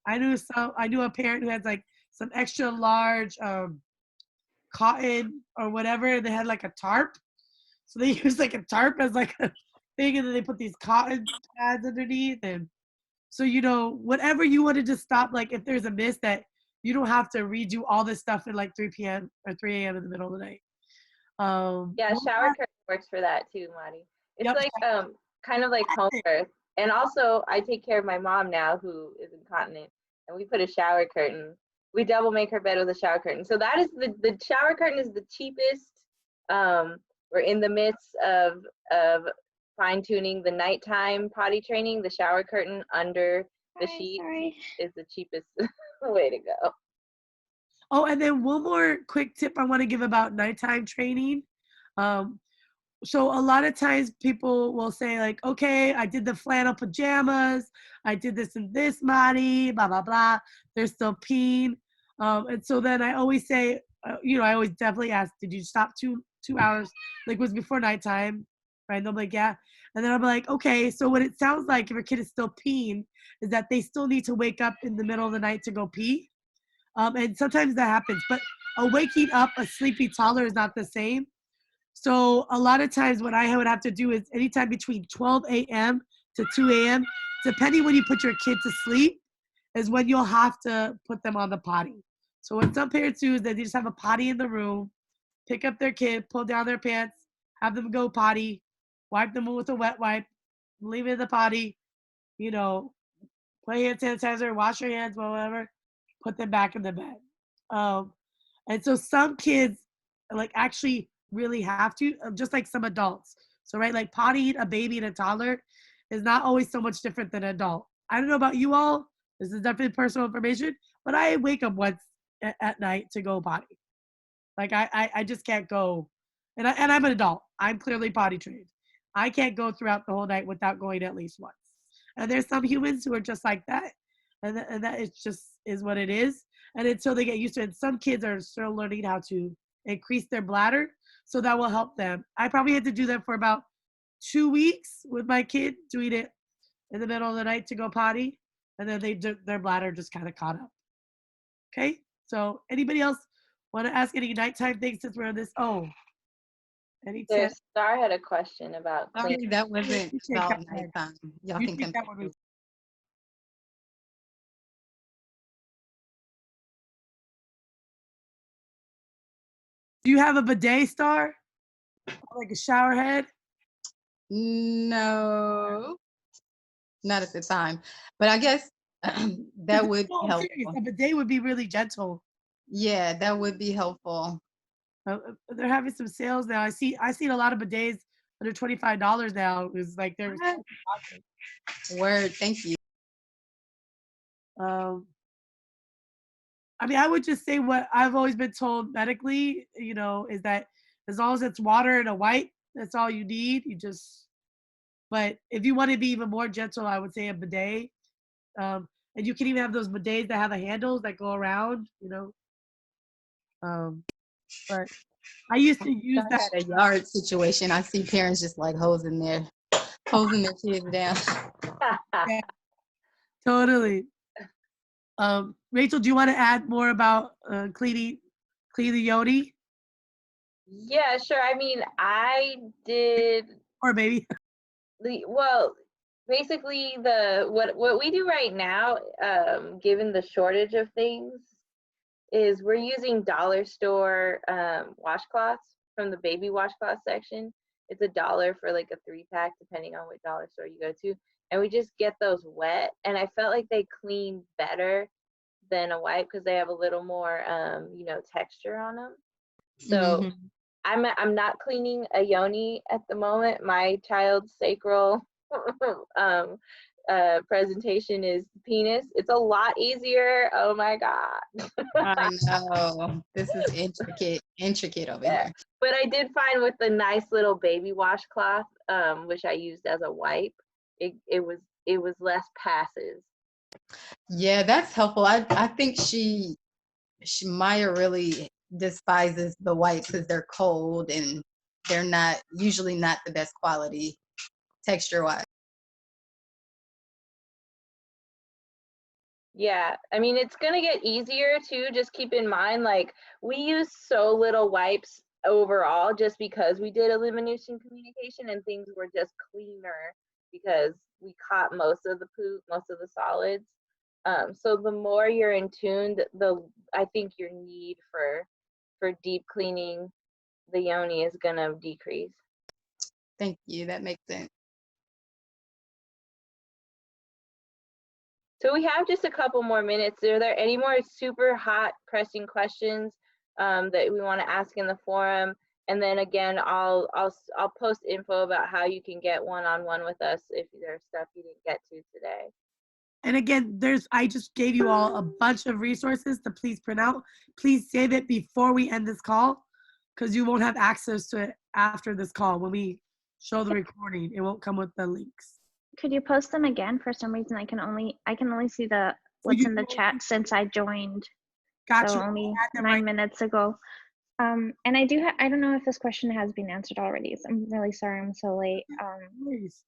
Speaker 3: I knew a parent who had like some extra large cotton or whatever. They had like a tarp. So they used like a tarp as like a thing, and then they put these cotton pads underneath. And so, whatever you wanted to stop, like if there's a miss that you don't have to redo all this stuff at like 3 p.m. or 3 a.m. in the middle of the night.
Speaker 1: Yeah, shower curtain works for that too, Mari. It's
Speaker 3: Yep.
Speaker 1: like kind of like home birth. And also I take care of my mom now who is incontinent, and we put a shower curtain. We double make her bed with a shower curtain. So that is the shower curtain is the cheapest. We're in the midst of fine tuning the nighttime potty training. The shower curtain under the sheet is the cheapest way to go.
Speaker 3: Oh, and then one more quick tip I want to give about nighttime training. So a lot of times people will say like, okay, I did the flannel pajamas, I did this and this, Mari, blah, blah, blah. They're still peeing. And so then I always say, I always definitely ask, did you stop 2 hours? Like it was before nighttime, right? And they'll be like, yeah. And then I'll be like, okay, so what it sounds like if your kid is still peeing is that they still need to wake up in the middle of the night to go pee. And sometimes that happens, but a waking up a sleepy toddler is not the same. So a lot of times what I would have to do is anytime between 12 a.m. to 2 a.m., depending when you put your kid to sleep, is when you'll have to put them on the potty. So what some parents do is they just have a potty in the room, pick up their kid, pull down their pants, have them go potty, wipe them with a wet wipe, leave it in the potty, put hand sanitizer, wash your hands, whatever, put them back in the bed. And so some kids like actually really have to, just like some adults. So right, like pottying a baby and a toddler is not always so much different than an adult. I don't know about you all. This is definitely personal information, but I wake up once at night to go potty. Like I just can't go, and I'm an adult. I'm clearly potty trained. I can't go throughout the whole night without going at least once. And there's some humans who are just like that, and that is what it is. And until they get used to it, some kids are still learning how to increase their bladder, so that will help them. I probably had to do that for about 2 weeks with my kid, doing it in the middle of the night to go potty, and then their bladder just kind of caught up. Okay, so anybody else want to ask any nighttime things since we're on this? Oh, any tips?
Speaker 1: Star had a question about
Speaker 5: Sorry,
Speaker 1: cleaning.
Speaker 5: that wasn't about nighttime. Y'all
Speaker 3: You
Speaker 5: can
Speaker 3: take that one,
Speaker 5: continue.
Speaker 3: Do you have a bidet, Star? Like a shower head?
Speaker 5: No, not at the time. But I guess that would
Speaker 3: No, I'm
Speaker 5: help.
Speaker 3: serious. A bidet would be really gentle.
Speaker 5: Yeah, that would be helpful.
Speaker 3: They're having some sales now. I seen a lot of bidets under $25 now. It's like they're
Speaker 5: Word, thank you.
Speaker 3: I mean, I would just say what I've always been told medically, is that as long as it's water and a wipe, that's all you need. But if you want to be even more gentle, I would say a bidet. And you can even have those bidets that have the handles that go around, you know. But I used to use
Speaker 5: I
Speaker 3: that.
Speaker 5: had a yard situation. I see parents just like hosing their kids down.
Speaker 3: Yeah, totally. Rachel, do you want to add more about cleaning the yoni?
Speaker 1: Yeah, sure. I mean, I did
Speaker 3: Or maybe.
Speaker 1: well, basically what we do right now, given the shortage of things, is we're using dollar store washcloths from the baby washcloth section. It's $1 for like a 3-pack, depending on what dollar store you go to. And we just get those wet. And I felt like they clean better than a wipe because they have a little more, texture on them. So
Speaker 5: Mhm.
Speaker 1: I'm not cleaning a yoni at the moment. My child's sacral presentation is penis. It's a lot easier. Oh my god.
Speaker 5: I know. This is intricate over
Speaker 1: Yeah.
Speaker 5: here.
Speaker 1: But I did find with the nice little baby washcloth, which I used as a wipe, it was less passes.
Speaker 5: Yeah, that's helpful. I think Maya really despises the wipes because they're cold and they're not usually not the best quality texture wise.
Speaker 1: Yeah, I mean, it's gonna get easier too. Just keep in mind, like, we use so little wipes overall just because we did elimination communication and things were just cleaner because we caught most of the poop, most of the solids. So the more you're in tune, I think your need for deep cleaning the yoni is gonna decrease.
Speaker 5: Thank you. That makes sense.
Speaker 1: So we have just a couple more minutes. Are there any more super hot pressing questions that we want to ask in the forum? And then again, I'll post info about how you can get one-on-one with us if there's stuff you didn't get to today.
Speaker 3: And again, I just gave you all a bunch of resources to please print out. Please save it before we end this call because you won't have access to it after this call. When we show the recording, it won't come with the links.
Speaker 6: Could you post them again? For some reason, I can only see
Speaker 3: So
Speaker 6: what's
Speaker 3: you
Speaker 6: in the chat since I joined.
Speaker 3: got
Speaker 6: So
Speaker 3: you.
Speaker 6: only
Speaker 3: Add them
Speaker 6: 9
Speaker 3: right.
Speaker 6: minutes ago. And I don't know if this question has been answered already. So I'm really sorry I'm so late.
Speaker 3: Please.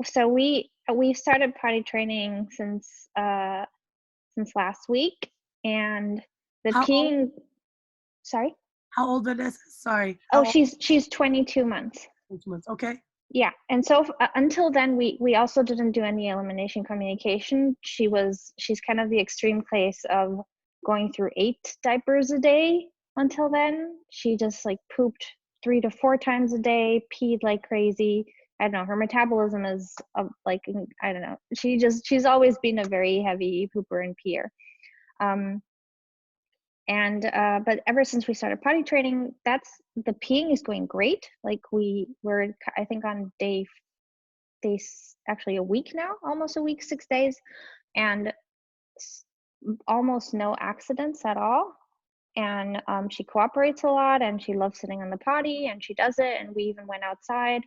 Speaker 6: So we started potty training since last week, and the
Speaker 3: How old?
Speaker 6: peeing. Sorry.
Speaker 3: How old Vanessa? Sorry.
Speaker 6: Oh, she's 22 months.
Speaker 3: 22 months. Okay.
Speaker 6: Yeah, and so until then, we also didn't do any elimination communication. She's kind of the extreme case of going through 8 diapers a day. Until then, she just like pooped 3 to 4 times a day, peed like crazy. I don't know. Her metabolism is like, I don't know. She's always been a very heavy pooper and peer. But ever since we started potty training, the peeing is going great. Like we're I think on day actually a week now, almost a week, 6 days, and almost no accidents at all. And she cooperates a lot, and she loves sitting on the potty, and she does it. And we even went outside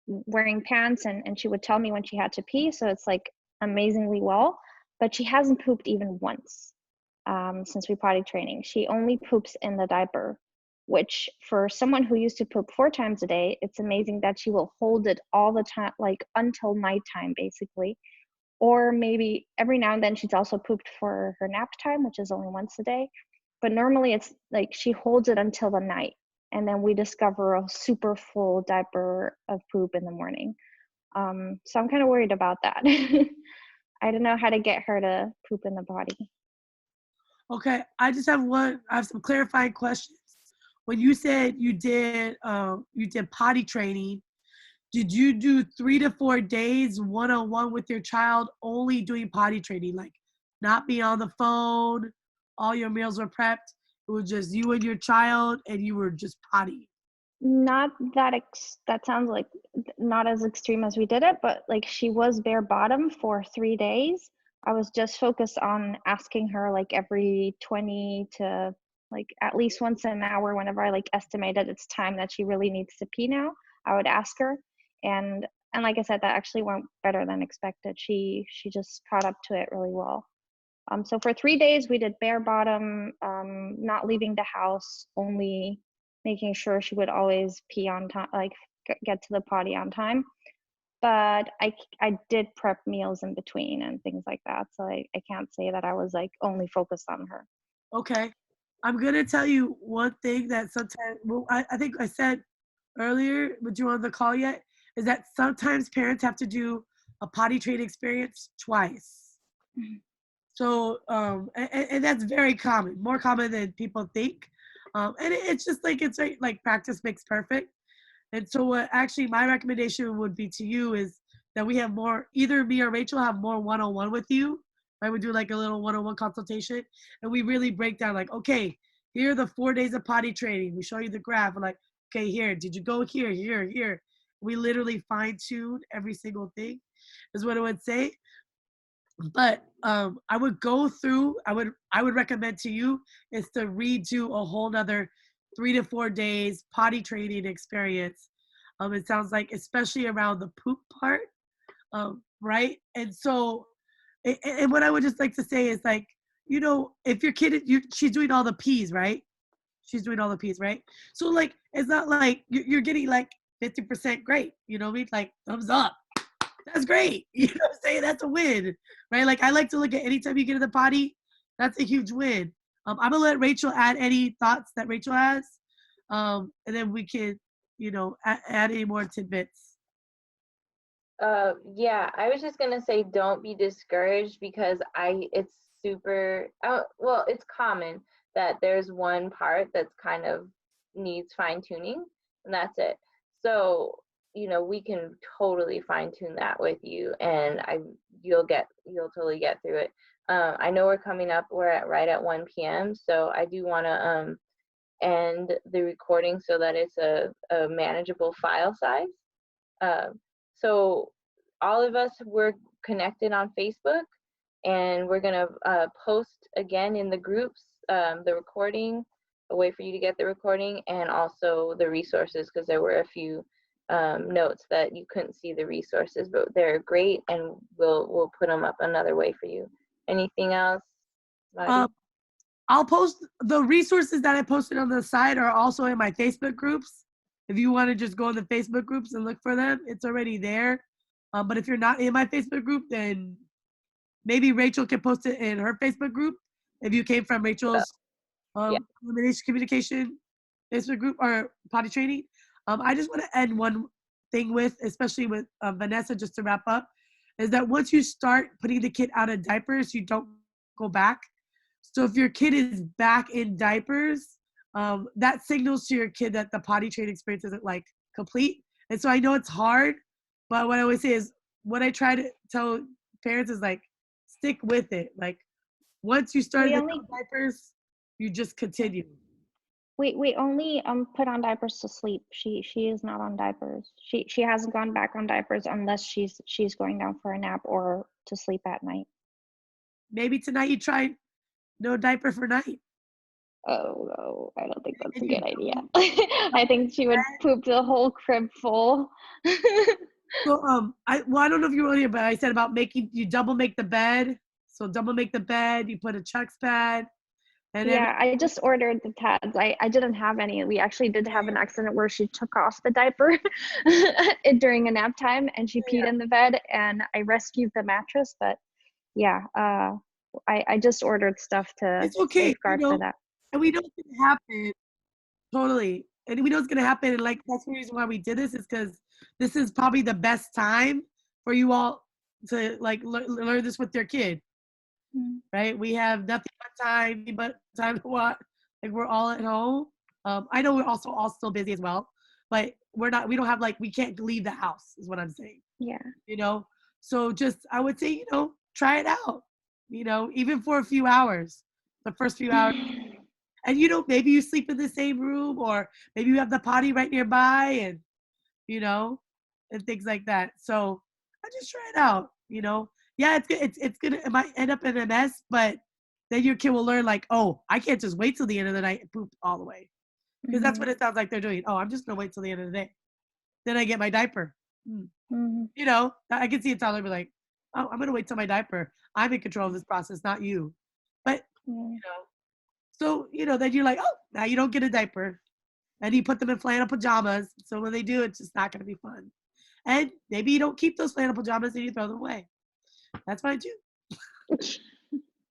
Speaker 6: wearing pants, and she would tell me when she had to pee. So it's like amazingly well. But she hasn't pooped even once since we potty training. She only poops in the diaper, which for someone who used to poop 4 times a day, it's amazing that she will hold it all the time, like until nighttime, basically. Or maybe every now and then she's also pooped for her nap time, which is only once a day. But normally it's like she holds it until the night, and then we discover a super full diaper of poop in the morning. So I'm kind of worried about that. I don't know how to get her to poop in the body.
Speaker 3: Okay, I have some clarifying questions. When you said you did potty training, did you do 3 to 4 days one-on-one with your child, only doing potty training, like not being on the phone, all your meals were prepped, it was just you and your child and you were just potty?
Speaker 6: Not that that sounds like not as extreme as we did it, but like she was bare bottom for 3 days. I was just focused on asking her like every 20 to like at least once an hour, whenever I like estimated it's time that she really needs to pee now, I would ask her. And And like I said, that actually went better than expected. She just caught up to it really well. So for 3 days we did bare bottom, not leaving the house, only making sure she would always pee on time, like get to the potty on time. But I did prep meals in between and things like that. So I can't say that I was like only focused on her.
Speaker 3: Okay. I'm going to tell you one thing that sometimes, well, I think I said earlier, but you on the call yet, is that sometimes parents have to do a potty training experience twice.
Speaker 6: Mhm.
Speaker 3: So, and that's very common, more common than people think. And it's just like, it's like practice makes perfect. And so what actually my recommendation would be to you is that we have more, either me or Rachel have more one-on-one with you, right? We do like a little one-on-one consultation and we really break down like, okay, here are the 4 days of potty training. We show you the graph. We're like, okay, here, did you go here, here, here? We literally fine tune every single thing is what I would say. But I would go through, I would recommend to you is to redo a whole nother 3 to 4 days potty training experience. It sounds like, especially around the poop part, right? And so, and what I would just like to say is like, you know, if your kid, she's doing all the P's, right? She's doing all the P's, right? So like, it's not like you're getting like 50% great, you know what I mean? Like thumbs up. That's great. You know what I'm saying? That's a win, right? Like I like to look at anytime you get in the potty, that's a huge win. I'm gonna let Rachel add any thoughts that Rachel has, and then we can, you know, add any more tidbits.
Speaker 1: Yeah, I was just gonna say don't be discouraged because it's super, well, it's common that there's one part that's kind of needs fine tuning, and that's it. So, you know, we can totally fine tune that with you, and you'll totally get through it. I know we're at right at 1 p.m., so I do want to end the recording so that it's a manageable file size. So all of us, we're connected on Facebook, and we're going to post again in the groups the recording, a way for you to get the recording, and also the resources, because there were a few notes that you couldn't see the resources, but they're great, and we'll put them up another way for you. Anything else, Mari?
Speaker 3: I'll post the resources that I posted on the site are also in my Facebook groups. If you want to just go in the Facebook groups and look for them, it's already there. But if you're not in my Facebook group, then maybe Rachel can post it in her Facebook group. If you came from Rachel's
Speaker 1: Yeah.
Speaker 3: elimination communication Facebook group or potty training, I just want to end one thing with, especially with Vanessa, just to wrap up, is that once you start putting the kid out of diapers, you don't go back. So if your kid is back in diapers, that signals to your kid that the potty training experience isn't like complete. And so I know it's hard, but what I always say is, what I try to tell parents is like, stick with it. Like once you start the diapers, you just continue.
Speaker 6: We only put on diapers to sleep. She is not on diapers. She hasn't gone back on diapers unless she's going down for a nap or to sleep at night.
Speaker 3: Maybe tonight you try no diaper for night.
Speaker 6: Oh no, I don't think that's a good idea. I think she would poop the whole crib full.
Speaker 3: So I don't know if you were here, but I said about you double make the bed. So double make the bed. You put a Chuck's pad. And
Speaker 6: yeah, I just ordered the pads. I didn't have any. We actually did have an accident where she took off the diaper during a nap time and she peed in the bed, and I rescued the mattress. But yeah, I just ordered stuff to
Speaker 3: it's okay,
Speaker 6: safeguard for that.
Speaker 3: And we know it's gonna happen. Totally. And we know it's gonna happen. And like that's the reason why we did this, is because this is probably the best time for you all to like learn this with your kid. Right? We have nothing but time to watch. Like we're all at home. I know we're also all still busy as well, but we don't have like, we can't leave the house is what I'm saying.
Speaker 6: Yeah.
Speaker 3: You know, so just, I would say, you know, try it out, you know, even for a few hours, the first few hours. And, you know, maybe you sleep in the same room, or maybe you have the potty right nearby, and, you know, and things like that. So I just try it out, you know. Yeah, it's gonna, it might end up in a mess, but then your kid will learn like, oh, I can't just wait till the end of the night and poop all the way. Because that's what it sounds like they're doing. Oh, I'm just gonna wait till the end of the day. Then I get my diaper.
Speaker 6: Mhm.
Speaker 3: You know, I can see a toddler be like, oh, I'm gonna wait till my diaper. I'm in control of this process, not you. But
Speaker 6: Yeah.
Speaker 3: you know, so you know, then you're like, oh, now you don't get a diaper, and you put them in flannel pajamas. So when they do, it's just not gonna be fun. And maybe you don't keep those flannel pajamas and you throw them away. That's fine too.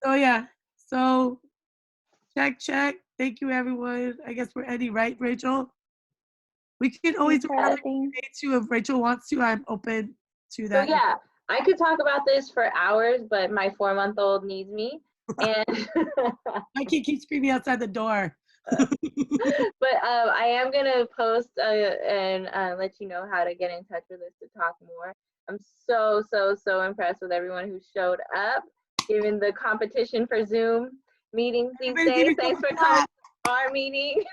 Speaker 3: So yeah. So check. Thank you, everyone. I guess we're ending, right, Rachel? We can always
Speaker 6: Thanks
Speaker 3: do
Speaker 6: for
Speaker 3: another
Speaker 6: everything.
Speaker 3: day too if Rachel wants to. I'm open to
Speaker 1: So
Speaker 3: that.
Speaker 1: yeah, I could talk about this for hours, but my 4-month-old needs me. And
Speaker 3: My kid keeps screaming outside the door.
Speaker 1: but I am gonna post and let you know how to get in touch with us to talk more. I'm so impressed with everyone who showed up, given the competition for Zoom meetings these
Speaker 3: Everybody give
Speaker 1: days.
Speaker 3: yourself
Speaker 1: Thanks
Speaker 3: a
Speaker 1: for coming
Speaker 3: clap.
Speaker 1: to our meeting.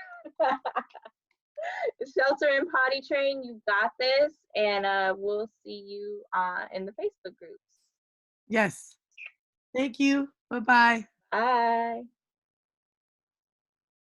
Speaker 1: Shelter and potty train, you got this, and we'll see you in the Facebook groups.
Speaker 3: Yes. Thank you. Bye-bye.
Speaker 1: Bye.